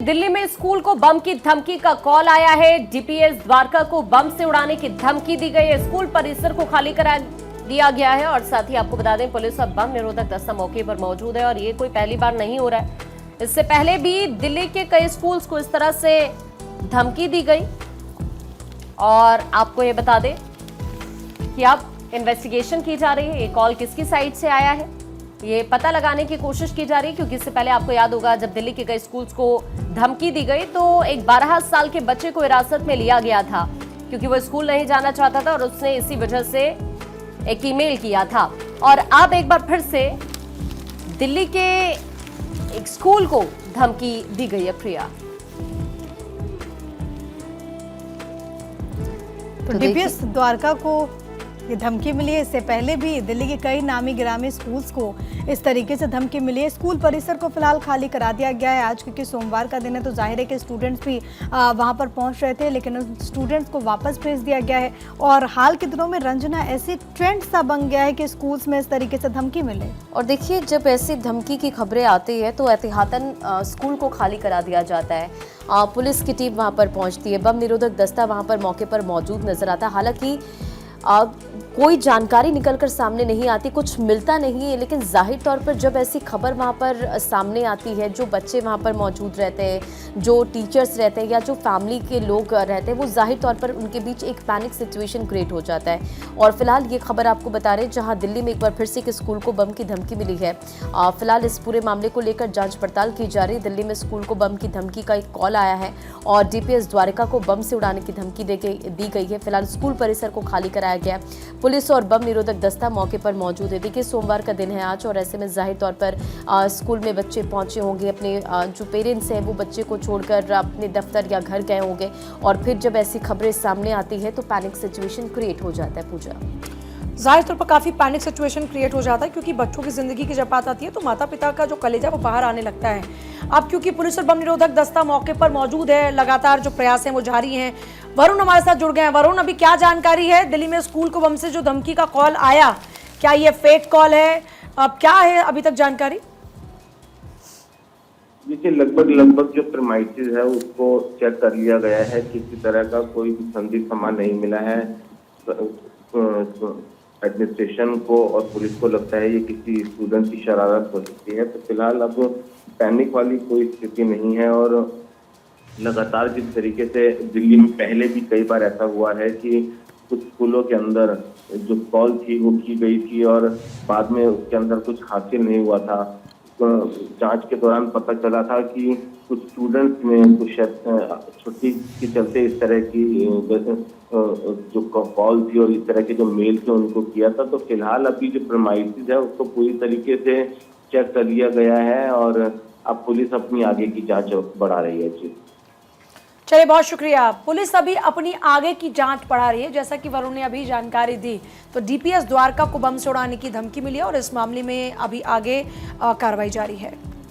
दिल्ली में स्कूल को बम की धमकी का कॉल आया है। डीपीएस द्वारका को बम से उड़ाने की धमकी दी गई है। स्कूल परिसर को खाली करा दिया गया है और साथ ही आपको बता दें पुलिस और बम निरोधक दस्ता मौके पर मौजूद है और ये कोई पहली बार नहीं हो रहा है। इससे पहले भी दिल्ली के कई स्कूल्स को इस तरह से धमकी दी गई। और आपको ये बता दें कि अब इन्वेस्टिगेशन की जा रही है। ये कॉल किसकी साइड से आया है ये पता लगाने की कोशिश की जा रही है, क्योंकि इससे पहले आपको याद होगा जब दिल्ली के कई स्कूल्स को धमकी दी गई तो एक 12 साल के बच्चे को हिरासत में लिया गया था, क्योंकि वो स्कूल नहीं जाना चाहता था और उसने इसी वजह से एक ईमेल किया था। और अब एक बार फिर से दिल्ली के एक स्कूल को धमकी दी गई है। प्रिया, तो डीपीएस द्वारका को ये धमकी मिली है। इससे पहले भी दिल्ली के कई नामी गिरामी स्कूल्स को इस तरीके से धमकी मिली है। स्कूल परिसर को फिलहाल खाली करा दिया गया है आज, क्योंकि सोमवार का दिन है तो जाहिर है कि स्टूडेंट्स भी वहां पर पहुंच रहे थे, लेकिन उन स्टूडेंट्स को वापस भेज दिया गया है। और हाल के दिनों में रंजना ऐसी ट्रेंड सा बन गया है कि स्कूल्स में इस तरीके से धमकी मिले। और देखिए, जब ऐसी धमकी की खबरें आती है तो एहतियातन स्कूल को खाली करा दिया जाता है। पुलिस की टीम वहां पर पहुंचती है, बम निरोधक दस्ता वहां पर मौके पर मौजूद नजर आता है। हालांकि कोई जानकारी निकलकर सामने नहीं आती, कुछ मिलता नहीं है, लेकिन जाहिर तौर पर जब ऐसी खबर वहाँ पर सामने आती है, जो बच्चे वहाँ पर मौजूद रहते हैं, जो टीचर्स रहते हैं या जो फैमिली के लोग रहते हैं, वो जाहिर तौर पर उनके बीच एक पैनिक सिचुएशन क्रिएट हो जाता है। और फिलहाल ये खबर आपको बता रहे हैं जहाँ दिल्ली में एक बार फिर से एक स्कूल को बम की धमकी मिली है। फिलहाल इस पूरे मामले को लेकर जाँच पड़ताल की जा रही है। दिल्ली में स्कूल को बम की धमकी का एक कॉल आया है और डीपीएस द्वारका को बम से उड़ाने की धमकी दी गई है। फिलहाल स्कूल परिसर को खाली कराया गया। पुलिस और बम निरोधक दस्ता मौके पर मौजूद है। देखिए, सोमवार का दिन है आज और ऐसे में जाहिर तौर पर स्कूल में बच्चे पहुंचे होंगे, अपने जो पेरेंट्स हैं वो बच्चे को छोड़कर अपने दफ्तर या घर गए होंगे और फिर जब ऐसी खबरें सामने आती है तो पैनिक सिचुएशन क्रिएट हो जाता है। पूजा, जाहिर तौर पर काफ़ी पैनिक सिचुएशन क्रिएट हो जाता है, क्योंकि बच्चों की ज़िंदगी की जब बात आती है तो माता पिता का जो कलेजा वो बाहर आने लगता है। अब क्योंकि पुलिस और बम निरोधक दस्ता मौके पर मौजूद है, लगातार जो प्रयास हैं वो जारी हैं। वरुण हमारे साथ जुड़ गए हैं। वरुण, अभी क्या जानकारी है? दिल्ली में स्कूल को बम से जो धमकी का कॉल आया, क्या ये फेक कॉल है? अब क्या है अभी तक जानकारी? देखिए, लगभग जो प्रीमाइसेस है उसको चेक कर लिया गया है। किसी तरह का कोई भी संदिग्ध सामान नहीं मिला है। एडमिनिस्ट्रेशन को और पुलिस को लगता है ये किसी स्टूडेंट की शरारत हो सकती है। तो फिलहाल अब पैनिक वाली कोई स्थिति नहीं है और लगातार जिस तरीके से दिल्ली में पहले भी कई बार ऐसा हुआ है कि कुछ स्कूलों के अंदर जो कॉल थी वो की गई थी और बाद में उसके अंदर कुछ हासिल नहीं हुआ था। जांच के दौरान पता चला था कि कुछ स्टूडेंट्स में कुछ छुट्टी के चलते इस तरह की जो कॉल थी और इस तरह के जो मेल थे उनको किया था। तो फिलहाल अभी जो प्रीमाइसेस है उसको पूरी तरीके से चेक कर लिया गया है और अब पुलिस अपनी आगे की जांच बढ़ा रही है। जी चलिए, बहुत शुक्रिया। पुलिस अभी अपनी आगे की जांच बढ़ा रही है। जैसा कि वरुण ने अभी जानकारी दी तो डीपीएस द्वारका को बम से उड़ाने की धमकी मिली है और इस मामले में अभी आगे कार्रवाई जारी है।